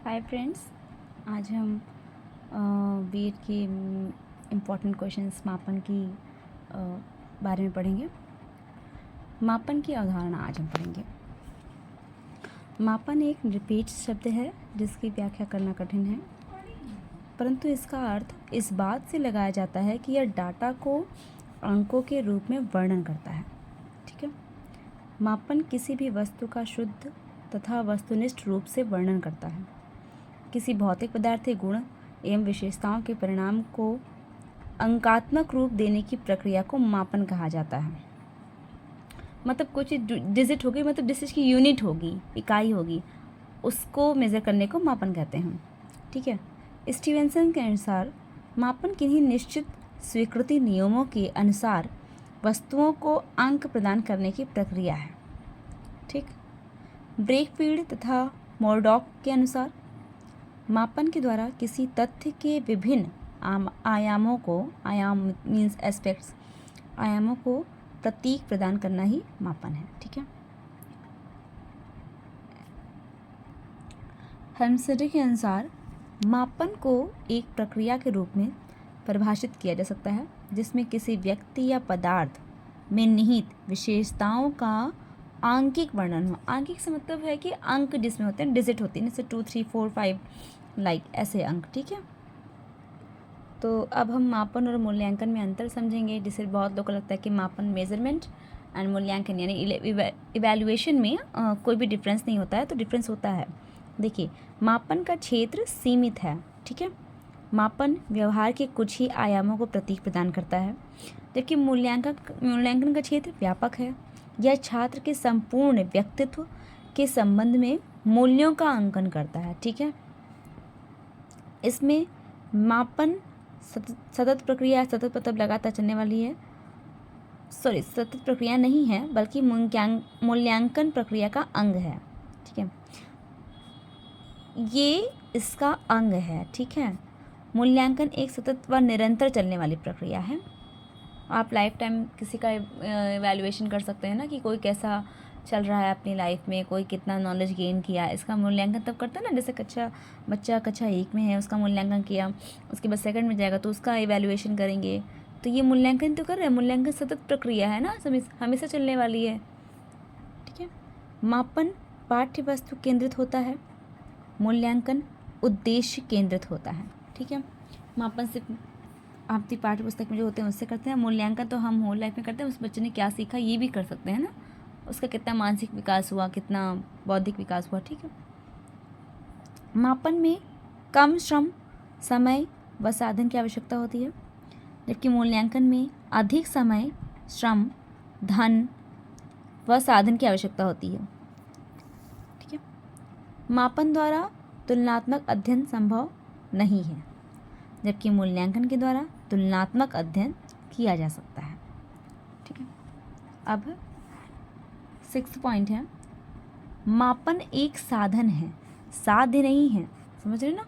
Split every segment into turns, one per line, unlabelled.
Hi friends, आज हम BEd के इम्पोर्टेंट क्वेश्चंस मापन की बारे में पढ़ेंगे। मापन की अवधारणा आज हम पढ़ेंगे। मापन एक निरपेक्ष शब्द है जिसकी व्याख्या करना कठिन है, परंतु इसका अर्थ इस बात से लगाया जाता है कि यह डाटा को अंकों के रूप में वर्णन करता है। ठीक है। मापन किसी भी वस्तु का शुद्ध तथा वस्तुनिष्ठ रूप से वर्णन करता है। किसी भौतिक पदार्थ के गुण एवं विशेषताओं के परिणाम को अंकात्मक रूप देने की प्रक्रिया को मापन कहा जाता है। मतलब कुछ डिजिट होगी, मतलब जिस चीज़ की यूनिट होगी, इकाई होगी, उसको मेज़र करने को मापन कहते हैं। ठीक है। स्टीवेंसन के अनुसार मापन किन्हीं निश्चित स्वीकृति नियमों के अनुसार वस्तुओं को अंक प्रदान करने की प्रक्रिया है। ठीक। ब्रेकफील्ड तथा मोरडॉक के अनुसार मापन के द्वारा किसी तथ्य के विभिन्न आयामों को, आयाम मीन्स एस्पेक्ट्स, आयामों को प्रतीक प्रदान करना ही मापन है। ठीक है। हेल्मस्टेड के अनुसार मापन को एक प्रक्रिया के रूप में परिभाषित किया जा सकता है जिसमें किसी व्यक्ति या पदार्थ में निहित विशेषताओं का आंकिक वर्णन हो। आंकिक से मतलब है कि अंक जिसमें होते हैं, डिजिट होती है, जैसे 2, 3, 4, 5 लाइक ऐसे अंक। ठीक है। तो अब हम मापन और मूल्यांकन में अंतर समझेंगे, जिससे बहुत लोगों को लगता है कि मापन मेजरमेंट एंड मूल्यांकन यानी इवैल्यूएशन में कोई भी डिफरेंस नहीं होता है, तो डिफरेंस होता है। देखिए, मापन का क्षेत्र सीमित है। ठीक है। मापन व्यवहार के कुछ ही आयामों को प्रतीक प्रदान करता है, जबकि मूल्यांकन का क्षेत्र व्यापक है। यह छात्र के संपूर्ण व्यक्तित्व के संबंध में मूल्यों का अंकन करता है। ठीक है। इसमें मापन सतत प्रक्रिया, सतत मतलब लगातार चलने वाली है, सतत प्रक्रिया नहीं है, बल्कि मूल्यांकन प्रक्रिया का अंग है। ठीक है। ये इसका अंग है। ठीक है। मूल्यांकन एक सतत व निरंतर चलने वाली प्रक्रिया है। आप लाइफ टाइम किसी का इवैल्यूएशन कर सकते हैं ना, कि कोई कैसा चल रहा है अपनी लाइफ में, कोई कितना नॉलेज गेन किया। इसका मूल्यांकन तब करता है ना, जैसे बच्चा कक्षा 1 में है, उसका मूल्यांकन किया, उसके बाद सेकंड में जाएगा तो उसका इवैल्यूएशन करेंगे, तो ये मूल्यांकन तो कर रहे हैं। मूल्यांकन सतत प्रक्रिया है ना, हमेशा चलने वाली है। ठीक है। मापन पाठ्य वस्तु केंद्रित होता है, मूल्यांकन उद्देश्य केंद्रित होता है। ठीक है। मापन सिर्फ आपकी पाठ्य पुस्तक में जो होते हैं उससे करते हैं, मूल्यांकन तो हम होल लाइफ में करते हैं। उस बच्चे ने क्या सीखा ये भी कर सकते हैं ना, उसका कितना मानसिक विकास हुआ, कितना बौद्धिक विकास हुआ। ठीक है। मापन में कम श्रम, समय व साधन की आवश्यकता होती है, जबकि मूल्यांकन में अधिक समय, श्रम, धन व साधन की आवश्यकता होती है। ठीक है। मापन द्वारा तुलनात्मक अध्ययन संभव नहीं है, जबकि मूल्यांकन के द्वारा तुलनात्मक अध्ययन किया जा सकता है। ठीक है। अब 6th पॉइंट है, मापन एक साधन है, साध्य नहीं है। समझ रहे ना,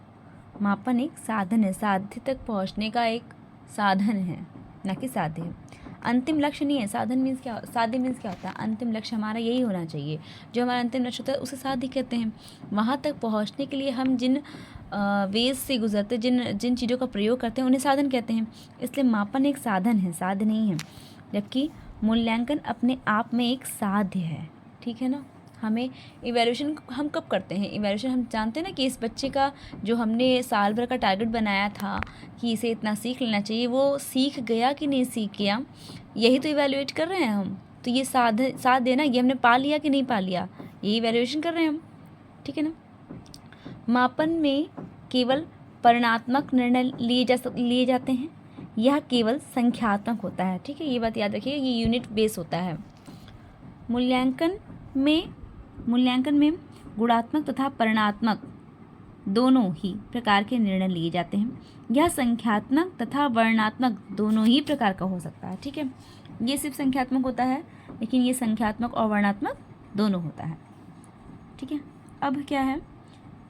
मापन एक साधन है, साध्य तक पहुंचने का एक साधन है, ना कि साध्य है। अंतिम लक्ष्य नहीं है। साधन मीन्स क्या, साध्य मीन्स क्या होता है? अंतिम लक्ष्य हमारा यही होना चाहिए, जो हमारा अंतिम लक्ष्य होता है उसे साध्य कहते हैं। वहाँ तक पहुँचने के लिए हम जिन वेज से गुजरते, जिन चीज़ों का प्रयोग करते हैं, उन्हें साधन कहते हैं। इसलिए मापन एक साधन है, साध्य नहीं है, जबकि मूल्यांकन अपने आप में एक साध्य है। ठीक है ना। हमें इवैल्यूएशन हम कब करते हैं? इवैल्यूएशन हम जानते हैं ना, कि इस बच्चे का जो हमने साल भर का टारगेट बनाया था कि इसे इतना सीख लेना चाहिए, वो सीख गया कि नहीं सीख गया, यही तो इवैल्यूएट कर रहे हैं हम। तो ये साथ देना, ये हमने पा लिया कि नहीं पा लिया, ये इवैल्यूएशन कर रहे हैं हम। ठीक है ना। मापन में केवल परिणात्मक निर्णय लिए जाते हैं, यह केवल संख्यात्मक होता है। ठीक है। ये बात याद रखिए, ये यूनिट बेस होता है। मूल्यांकन में गुणात्मक तथा परिणात्मक दोनों ही प्रकार के निर्णय लिए जाते हैं। यह संख्यात्मक तथा वर्णनात्मक दोनों ही प्रकार का हो सकता है। ठीक है। ये सिर्फ संख्यात्मक होता है, लेकिन ये संख्यात्मक और वर्णनात्मक दोनों होता है। ठीक है। अब क्या है,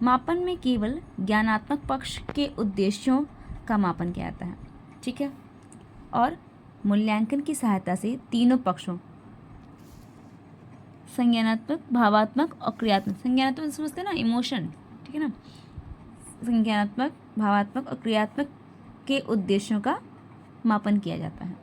मापन में केवल ज्ञानात्मक पक्ष के उद्देश्यों का मापन किया जाता है। ठीक है। और मूल्यांकन की सहायता से तीनों पक्षों, संज्ञानात्मक, भावात्मक और क्रियात्मक। संज्ञानात्मक समझते हैं ना, इमोशन। ठीक है ना। संज्ञानात्मक, भावात्मक और क्रियात्मक के उद्देश्यों का मापन किया जाता है।